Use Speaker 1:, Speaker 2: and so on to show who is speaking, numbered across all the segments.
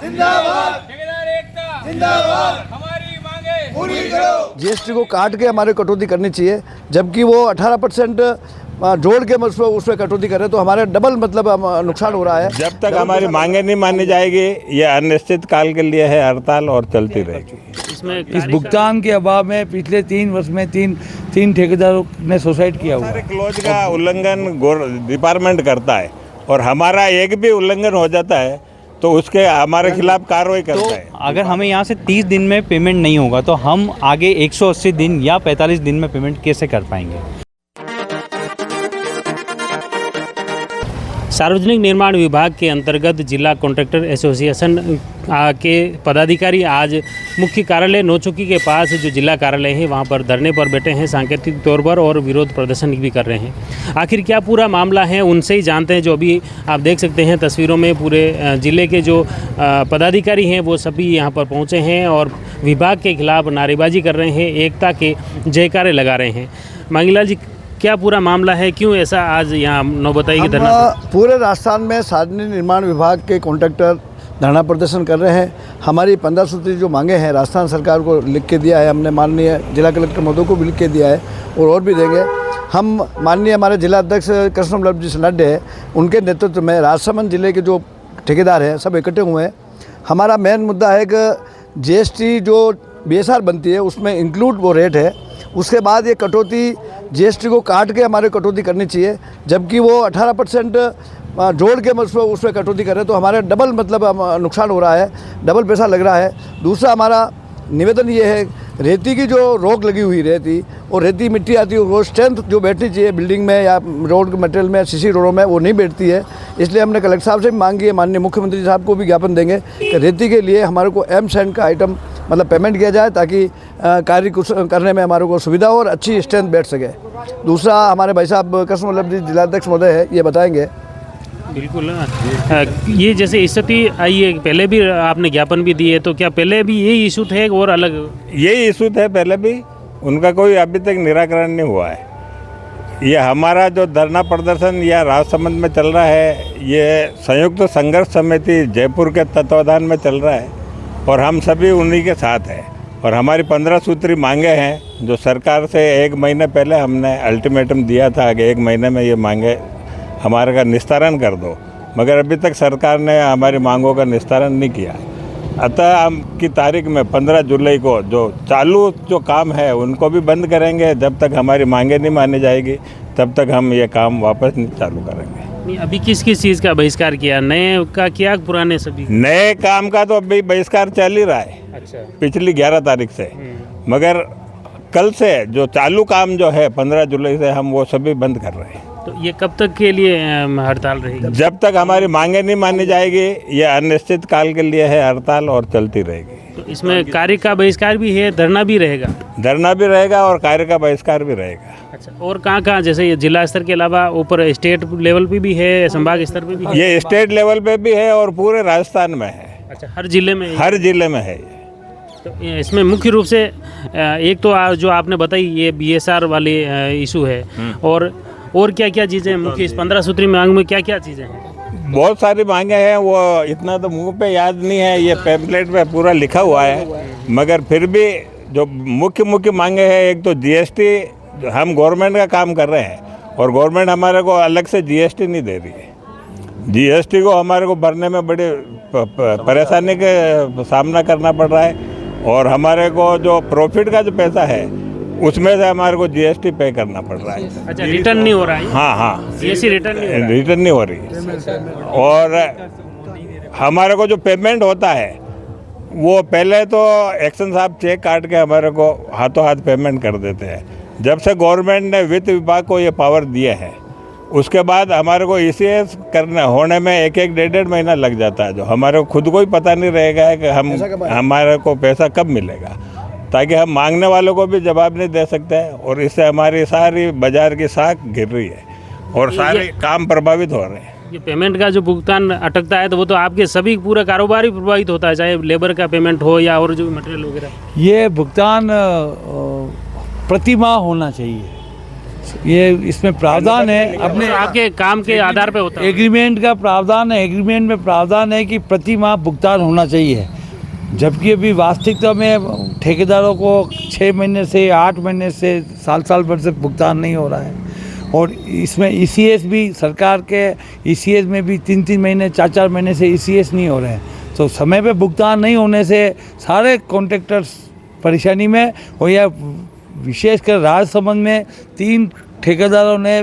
Speaker 1: जिंदाबाद, ठेकेदार एकता जिंदाबाद, हमारी मांगे पूरी करो।
Speaker 2: जीएसटी को काट के हमारे कटौती करनी चाहिए, जबकि वो 18% जोड़ के उसमें कटौती करें तो हमारे डबल मतलब नुकसान हो रहा है।
Speaker 3: जब तक हमारी मांगे नहीं मानी जाएगी ये अनिश्चित काल के लिए है हड़ताल और चलती रहेगी।
Speaker 4: इस भुगतान के अभाव में पिछले 3 वर्ष में तीन ठेकेदारों ने सुसाइड किया हुआ है।
Speaker 3: क्लोज का उल्लंघन डिपार्टमेंट करता है और हमारा एक भी उल्लंघन हो जाता है तो उसके हमारे खिलाफ कार्रवाई करता है।
Speaker 5: अगर हमें यहाँ से 30 दिन में पेमेंट नहीं होगा तो हम आगे 180 दिन या 45 दिन में पेमेंट कैसे कर पाएंगे। सार्वजनिक निर्माण विभाग के अंतर्गत जिला कॉन्ट्रैक्टर एसोसिएशन के पदाधिकारी आज मुख्य कार्यालय नौचुकी के पास जो जिला कार्यालय है वहां पर धरने पर बैठे हैं सांकेतिक तौर पर और विरोध प्रदर्शन भी कर रहे हैं। आखिर क्या पूरा मामला है उनसे ही जानते हैं। जो अभी आप देख सकते हैं तस्वीरों में पूरे ज़िले के जो पदाधिकारी हैं वो सभी यहाँ पर पहुँचे हैं और विभाग के खिलाफ नारेबाजी कर रहे हैं, एकता के जयकारे लगा रहे हैं। मांगीलाल जी, क्या पूरा मामला है, क्यों ऐसा आज यहाँ नौबताई की धरना?
Speaker 2: पूरे राजस्थान में सार्वजनिक निर्माण विभाग के कॉन्ट्रैक्टर धरना प्रदर्शन कर रहे हैं। हमारी 15 सूत्री जो मांगे हैं राजस्थान सरकार को लिख के दिया है, हमने माननीय जिला कलेक्टर महोदय को भी लिख के दिया है और भी देंगे। हम माननीय हमारे जिला अध्यक्ष कृष्णवल्लभ जी सनाडे हैं, उनके नेतृत्व में राजसमंद जिले के जो ठेकेदार हैं सब इकट्ठे हुए हैं। हमारा मेन मुद्दा है कि जीएसटी जो बीएसआर बनती है उसमें इंक्लूड वो रेट है, उसके बाद ये कटौती जीएसटी को काट के हमारे कटौती करनी चाहिए, जबकि वो 18% जोड़ के उसमें कटौती करें तो हमारे डबल मतलब नुकसान हो रहा है, डबल पैसा लग रहा है। दूसरा हमारा निवेदन ये है, रेती की जो रोक लगी हुई रहती और रेती मिट्टी आती है वो स्ट्रेंथ जो बैठनी चाहिए बिल्डिंग में या रोड मटेरियल में सीसी रोडों में वो नहीं बैठती है। इसलिए हमने कलेक्टर साहब से भी मांगी है, माननीय मुख्यमंत्री साहब को भी ज्ञापन देंगे कि रेती के लिए हमारे को एम सैंड का आइटम मतलब पेमेंट किया जाए ताकि कार्य करने में हमारे को सुविधा हो और अच्छी स्ट्रेंथ बैठ सके। दूसरा हमारे भाई साहब कृष्णवल्लभ जी जिलाध्यक्ष महोदय है, ये बताएंगे।
Speaker 5: बिल्कुल, ये जैसे स्थिति आई है, पहले भी आपने ज्ञापन भी दिए, तो क्या पहले भी यही इशू थे और अलग?
Speaker 3: यही इशू थे पहले भी, उनका कोई अभी तक निराकरण नहीं हुआ है। ये हमारा जो धरना प्रदर्शन या राजसमंद में चल रहा है ये संयुक्त संघर्ष समिति जयपुर के तत्वाधान में चल रहा है और हम सभी उन्हीं के साथ हैं। और हमारी 15 सूत्री मांगे हैं जो सरकार से 1 महीने पहले हमने अल्टीमेटम दिया था कि 1 महीने में ये मांगे हमारे का निस्तारण कर दो, मगर अभी तक सरकार ने हमारी मांगों का निस्तारण नहीं किया। अतः हम की तारीख में 15 जुलाई को जो चालू जो काम है उनको भी बंद करेंगे। जब तक हमारी मांगे नहीं मानी जाएगी तब तक हम ये काम वापस नहीं चालू करेंगे।
Speaker 5: अभी किस चीज़ का बहिष्कार किया, नए का किया पुराने सभी?
Speaker 3: नए काम का तो अभी बहिष्कार चल ही रहा है।
Speaker 5: अच्छा।
Speaker 3: पिछली 11 तारीख से, मगर कल से जो चालू काम जो है 15 जुलाई से हम वो सभी बंद कर रहे हैं।
Speaker 5: तो ये कब तक के लिए हड़ताल रहेगी?
Speaker 3: जब तक हमारी मांगे नहीं मानी जाएगी ये अनिश्चित काल के लिए है हड़ताल और चलती रहेगी।
Speaker 5: तो इसमें कार्य का बहिष्कार भी है, धरना भी रहेगा?
Speaker 3: धरना भी रहेगा और कार्य का बहिष्कार भी रहेगा।
Speaker 5: अच्छा, और कहाँ जैसे ये जिला स्तर के अलावा ऊपर स्टेट लेवल पे भी है, संभाग स्तर पे भी है?
Speaker 3: ये स्टेट लेवल पे भी है और पूरे राजस्थान में है।
Speaker 5: अच्छा, हर जिले में?
Speaker 3: हर जिले में है।
Speaker 5: तो इसमें मुख्य रूप से एक तो जो आपने बताई ये बीएसआर वाली इशू है, और क्या क्या चीज़ें मुख्य इस 15 सूत्री मांग में क्या क्या चीज़ें हैं?
Speaker 3: बहुत सारी मांगे हैं, वो इतना तो मुंह पे याद नहीं है, ये पैम्पलेट पे पूरा लिखा हुआ है, मगर फिर भी जो मुख्य मांगे हैं, एक तो जीएसटी, हम गवर्नमेंट का काम कर रहे हैं और गवर्नमेंट हमारे को अलग से जीएसटी नहीं दे रही है। जीएसटी को हमारे को भरने में बड़ी परेशानी के सामना करना पड़ रहा है और हमारे को जो प्रॉफिट का जो पैसा है उसमें से हमारे को जीएसटी पे करना पड़ रहा है।
Speaker 5: अच्छा, रिटर्न नहीं हो रहा है?
Speaker 3: हाँ,
Speaker 5: जीएसटी
Speaker 3: रिटर्न नहीं हो रही। और हमारे को जो पेमेंट होता है वो पहले तो एक्शन साहब चेक काट के हमारे को हाथों हाथ पेमेंट कर देते हैं। जब से गवर्नमेंट ने वित्त विभाग को ये पावर दिए है उसके बाद हमारे को ईसीएस करने होने में 1-1 डेढ़ महीना लग जाता है, जो हमारे को खुद को ही पता नहीं रहेगा कि हमारे को पैसा कब मिलेगा, ताकि हम मांगने वालों को भी जवाब नहीं दे सकते हैं और इससे हमारी सारी बाजार की साख गिर रही है और सारे काम प्रभावित हो रहे हैं।
Speaker 5: ये पेमेंट का जो भुगतान अटकता है तो वो तो आपके सभी पूरा कारोबार ही प्रभावित होता है, चाहे लेबर का पेमेंट हो या और जो मटेरियल वगैरह।
Speaker 4: ये भुगतान प्रतिमाह होना चाहिए, ये इसमें प्रावधान है अपने
Speaker 5: आपके काम के आधार पे होता है।
Speaker 4: एग्रीमेंट का प्रावधान है, एग्रीमेंट में प्रावधान है कि प्रति माह भुगतान होना चाहिए, जबकि अभी वास्तविकता में ठेकेदारों को 6 महीने से 8 महीने से साल भर से भुगतान नहीं हो रहा है। और इसमें ईसीएस भी सरकार के ईसीएस में भी 3-3 महीने 4-4 महीने से ईसीएस नहीं हो रहे हैं। तो समय पे भुगतान नहीं होने से सारे कॉन्ट्रैक्टर्स परेशानी में, और यह विशेषकर राजसमंद में 3 ठेकेदारों ने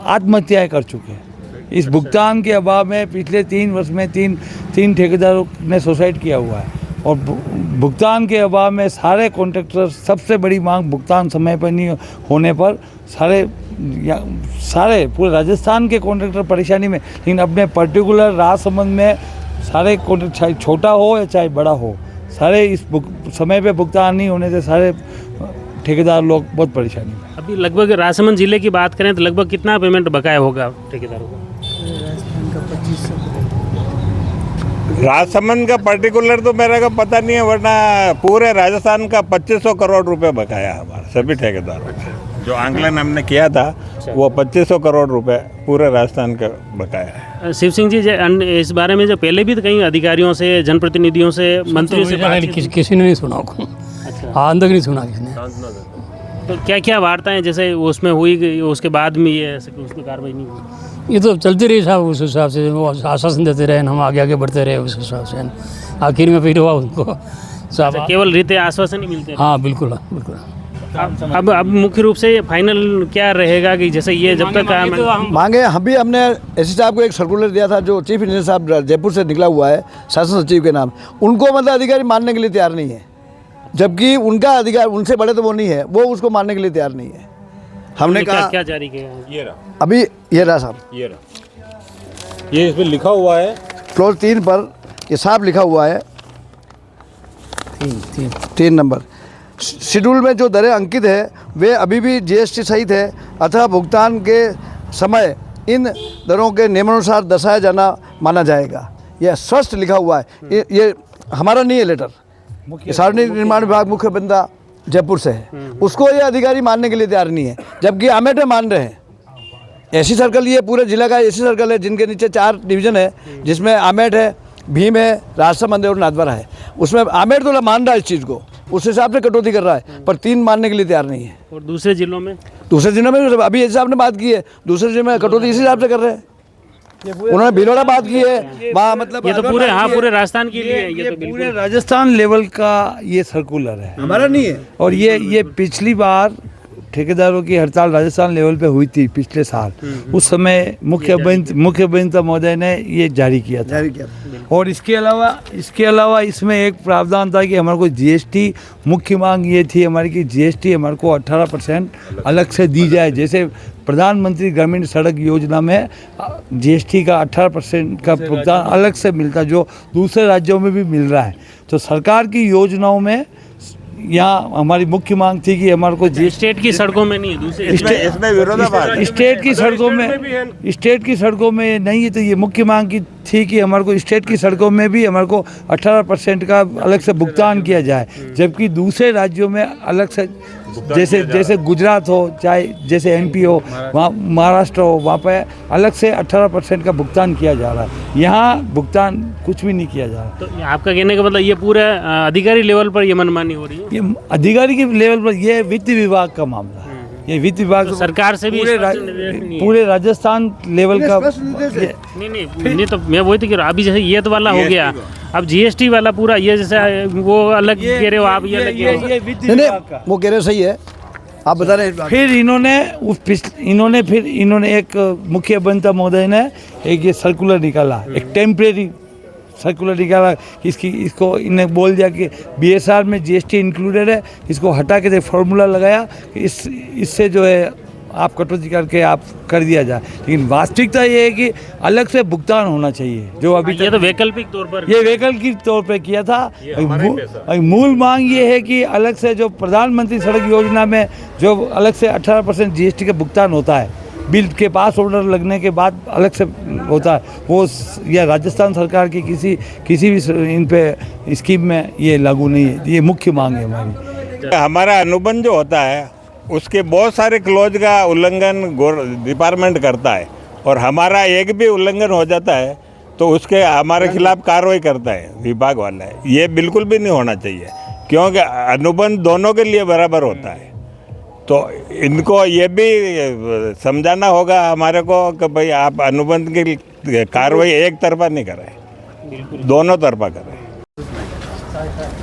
Speaker 4: आत्महत्याएं कर चुके हैं। इस भुगतान के अभाव में पिछले 3 वर्ष में तीन ठेकेदारों ने सुसाइड किया हुआ है। और भुगतान के अभाव में सारे कॉन्ट्रैक्टर, सबसे बड़ी मांग भुगतान समय पर नहीं होने पर सारे पूरे राजस्थान के कॉन्ट्रैक्टर परेशानी में, लेकिन अपने पर्टिकुलर राजसमंद में सारे कॉन्ट्रैक्ट, चाहे छोटा हो या चाहे बड़ा हो, सारे इस समय पे भुगतान नहीं होने से सारे ठेकेदार लोग बहुत परेशानी में।
Speaker 5: अभी लगभग राजसमंद जिले की बात करें तो लगभग कितना पेमेंट बकाया होगा ठेकेदारों को?
Speaker 3: राजसमंद का पर्टिकुलर तो मेरे को पता नहीं है, वरना पूरे राजस्थान का 2500 करोड़ रुपए बकाया हमारा सभी ठेकेदारों का। जो आंकलन हमने किया था वो 2500 करोड़ रुपए पूरे राजस्थान का बकाया है।
Speaker 5: शिव सिंह जी, इस बारे में जो पहले भी तो कई अधिकारियों से, जनप्रतिनिधियों से, मंत्रियों से
Speaker 6: किसी ने नहीं सुना को।
Speaker 5: अच्छा,
Speaker 6: हाँ, अंदर नहीं सुना किसी ने।
Speaker 5: तो क्या क्या वार्ताएं जैसे उसमें हुई, उसके बाद में ये उसमें कार्रवाई नहीं हुई?
Speaker 6: ये तो चलती रही साहब, उस हिसाब से वो आश्वासन देते रहे, हम आगे आगे बढ़ते रहे उस हिसाब से। आखिर में फिर हुआ उनको साहब।
Speaker 5: अच्छा, केवल रीते आश्वासन ही मिलते हैं?
Speaker 6: हाँ बिल्कुल बिल्कुल।
Speaker 5: अब मुख्य रूप से फाइनल क्या रहेगा कि जैसे ये जब तक
Speaker 2: मांगे, हमने एससी साहब को एक सर्कुलर दिया था जो चीफ इंजीनियर साहब जयपुर से निकला हुआ है शासन सचिव के नाम, उनको मतलब अधिकारी मानने के लिए तैयार नहीं है, जबकि उनका अधिकार, उनसे बड़े तो वो नहीं है, वो उसको मानने के लिए तैयार नहीं है। हमने कहा
Speaker 5: क्या जारी किया?
Speaker 3: ये रहा,
Speaker 2: अभी ये रहा साहब,
Speaker 3: ये रहा, ये इसमें लिखा हुआ है
Speaker 2: क्लोज 3 पर ये साहब लिखा हुआ है 3 नंबर शेड्यूल में जो दरें अंकित है वे अभी भी जीएसटी सहित है, अतः भुगतान के समय इन दरों के नियमानुसार दर्शाया जाना माना जाएगा। यह स्पष्ट लिखा हुआ है। ये हमारा नहीं है लेटर, सार्वजनिक निर्माण विभाग मुख्य बंदा जयपुर से है, उसको ये अधिकारी मानने के लिए तैयार नहीं है, जबकि आमेट में मान रहे हैं। एसी सर्कल, ये पूरे जिला का एसी सर्कल है जिनके नीचे 4 डिवीज़न है, जिसमें आमेट है, भीम है, राजसमंद और नाथद्वारा है। उसमें आमेट तो मान रहा है इस चीज़ को, उस हिसाब से कटौती कर रहा है, पर 3 मानने के लिए तैयार नहीं है।
Speaker 5: और दूसरे जिलों में
Speaker 2: अभी एसी साहब ने बात की है, दूसरे जिले में कटौती इसी हिसाब से कर रहे हैं। उन्होंने भीलवाड़ा बात की है, वहाँ मतलब
Speaker 5: ये तो पूरे, हाँ, पूरे राजस्थान के लिए ये तो
Speaker 4: पूरे राजस्थान लेवल का ये सर्कुलर है,
Speaker 2: हमारा नहीं है।
Speaker 4: और ये पिछली बार ठेकेदारों की हड़ताल राजस्थान लेवल पे हुई थी पिछले साल, उस समय मुख्य अभियंता महोदय ने ये जारी किया था। और इसके अलावा इसमें एक प्रावधान था कि हमारे को जीएसटी, मुख्य मांग ये थी हमारी कि जीएसटी हमारे को 18% अलग से दी जाए। जैसे प्रधानमंत्री ग्रामीण सड़क योजना में जीएसटी का 18% का भुगतान अलग से मिलता, जो दूसरे राज्यों में भी मिल रहा है। तो सरकार की योजनाओं में यहाँ हमारी मुख्य मांग थी कि हमारे को
Speaker 5: स्टेट की सड़कों में नहीं, दूसरे
Speaker 3: इसमें विरोधाभास
Speaker 4: स्टेट की सड़कों में नहीं है। तो ये मुख्य मांग की थी कि हमारे को स्टेट की सड़कों में भी हमारे को 18% का अलग से भुगतान किया जाए, जबकि दूसरे राज्यों में अलग से, जैसे गुजरात हो, चाहे जैसे एमपी हो, वहाँ महाराष्ट्र हो, वहाँ पे अलग से 18% का भुगतान किया जा रहा है। यहाँ भुगतान कुछ भी नहीं किया जा रहा।
Speaker 5: तो आपका कहने का मतलब ये पूरा अधिकारी लेवल पर ये मनमानी हो रही है?
Speaker 4: ये अधिकारी के लेवल पर, ये वित्त विभाग का मामला है। ये वित्त विभाग
Speaker 5: तो सरकार से भी
Speaker 4: पूरे राजस्थान लेवल का
Speaker 5: नहीं तो मैं वही तो कह रहा हूँ। अभी जैसे ये तो वाला हो गया, अब जीएसटी वाला पूरा ये जैसे वो अलग कह रहे हो आप, ये अलग कह रहे हो।
Speaker 4: वित्त विभाग का
Speaker 2: वो कह रहे सही है, आप बता रहे हैं।
Speaker 4: फिर इन्होंने एक मुख्य अभियंता महोदय ने एक ये सर्कुलर निकाला, एक टेम्परेरी सर्कुलर निकाला कि इसको इन्हें बोल दिया कि बीएसआर में जीएसटी इंक्लूडेड है, इसको हटा के फॉर्मूला लगाया कि इससे जो है आप कटौती करके आप कर दिया जाए। लेकिन वास्तविकता ये है कि अलग से भुगतान होना चाहिए, जो अभी
Speaker 5: ये तो वैकल्पिक तौर पर,
Speaker 4: ये वैकल्पिक तौर पे किया था। मूल मांग ये है कि अलग से जो प्रधानमंत्री सड़क योजना में जो अलग से 18% जीएसटी का भुगतान होता है, बिल के पास ऑर्डर लगने के बाद अलग से होता है, वो या राजस्थान सरकार की किसी भी इन पे स्कीम में ये लागू नहीं है। ये मुख्य मांग है हमारी।
Speaker 3: हमारा अनुबंध जो होता है उसके बहुत सारे क्लॉज का उल्लंघन डिपार्टमेंट करता है और हमारा एक भी उल्लंघन हो जाता है तो उसके हमारे खिलाफ कार्रवाई करता है विभाग वाला है। ये बिल्कुल भी नहीं होना चाहिए क्योंकि अनुबंध दोनों के लिए बराबर होता है। तो इनको ये भी समझाना होगा हमारे को कि भाई आप अनुबंध की कार्रवाई एक तरफा नहीं करें, दोनों तरफा करें।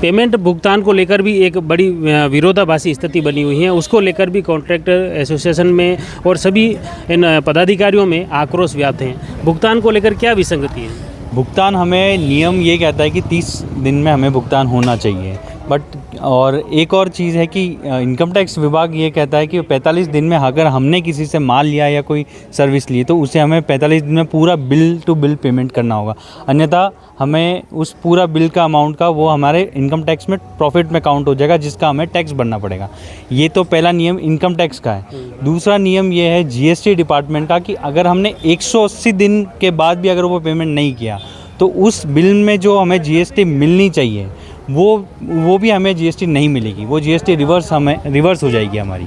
Speaker 5: पेमेंट भुगतान को लेकर भी एक बड़ी विरोधाभासी स्थिति बनी हुई है, उसको लेकर भी कॉन्ट्रैक्टर एसोसिएशन में और सभी इन पदाधिकारियों में आक्रोश व्याप्त हैं। भुगतान को लेकर क्या विसंगति है?
Speaker 7: भुगतान हमें नियम ये कहता है कि 30 दिन में हमें भुगतान होना चाहिए, बट और एक और चीज़ है कि इनकम टैक्स विभाग ये कहता है कि 45 दिन में अगर हमने किसी से माल लिया या कोई सर्विस ली तो उसे हमें 45 दिन में पूरा बिल टू बिल पेमेंट करना होगा, अन्यथा हमें उस पूरा बिल का अमाउंट का वो हमारे इनकम टैक्स में प्रॉफिट में काउंट हो जाएगा, जिसका हमें टैक्स भरना पड़ेगा। ये तो पहला नियम इनकम टैक्स का है। दूसरा नियम ये है जीएसटी डिपार्टमेंट का कि अगर हमने 180 दिन के बाद भी अगर वो पेमेंट नहीं किया तो उस बिल में जो हमें जीएसटी मिलनी चाहिए वो भी हमें जीएसटी नहीं मिलेगी, वो जीएसटी रिवर्स हो जाएगी हमारी।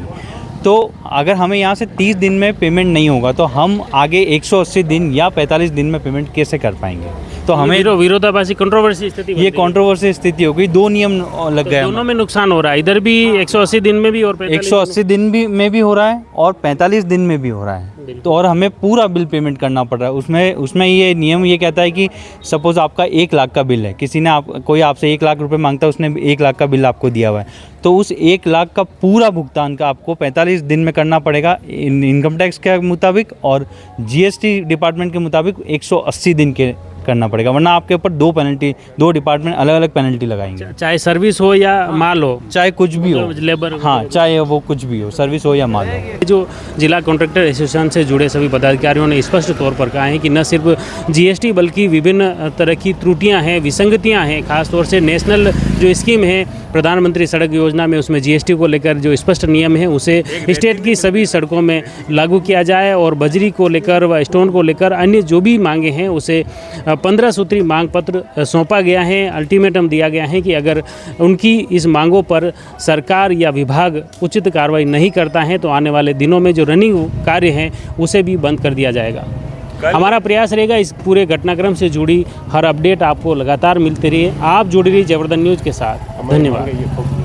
Speaker 7: तो अगर हमें यहाँ से 30 दिन में पेमेंट नहीं होगा तो हम आगे 180 दिन या 45 दिन में पेमेंट कैसे कर पाएंगे? तो हमें
Speaker 5: विरोधाभासी कंट्रोवर्सी स्थिति
Speaker 7: ये कंट्रोवर्सी स्थिति हो गई, दो नियम लग गए,
Speaker 5: दोनों में नुकसान हो रहा है, इधर भी 180 दिन में भी और
Speaker 7: 180 दिन भी में भी हो रहा है और 45 दिन में भी हो रहा है। तो और हमें पूरा बिल पेमेंट करना पड़ रहा है। उसमें ये नियम ये कहता है कि सपोज़ आपका 1 लाख का बिल है, किसी ने कोई आपसे 1 लाख रुपए मांगता है, उसने 1 लाख का बिल आपको दिया हुआ है, तो उस 1 लाख का पूरा भुगतान का आपको 45 दिन में करना पड़ेगा इनकम टैक्स के मुताबिक, और जीएसटी डिपार्टमेंट के मुताबिक 180 दिन के करना पड़ेगा, वरना आपके ऊपर दो डिपार्टमेंट अलग अलग पेनल्टी लगाएंगे,
Speaker 5: चाहे सर्विस हो या माल हो,
Speaker 7: चाहे कुछ भी हो,
Speaker 5: लेबर,
Speaker 7: हाँ चाहे वो कुछ भी हो, सर्विस हो या माल हो।
Speaker 5: जो जिला कॉन्ट्रैक्टर एसोसिएशन से जुड़े सभी पदाधिकारियों ने स्पष्ट तौर पर कहा है कि न सिर्फ जीएसटी बल्कि विभिन्न तरह की त्रुटियां हैं, विसंगतियां हैं, खासतौर से नेशनल जो स्कीम है प्रधानमंत्री सड़क योजना में, उसमें जीएसटी को लेकर जो स्पष्ट नियम है उसे स्टेट की सभी सड़कों में लागू किया जाए, और बजरी को लेकर व स्टोन को लेकर अन्य जो भी मांगे हैं उसे 15 सूत्री मांग पत्र सौंपा गया है। अल्टीमेटम दिया गया है कि अगर उनकी इस मांगों पर सरकार या विभाग उचित कार्रवाई नहीं करता है तो आने वाले दिनों में जो रनिंग कार्य हैं उसे भी बंद कर दिया जाएगा। हमारा प्रयास रहेगा इस पूरे घटनाक्रम से जुड़ी हर अपडेट आपको लगातार मिलती रही। आप जुड़ी रही जबरदस्त न्यूज़ के साथ। धन्यवाद।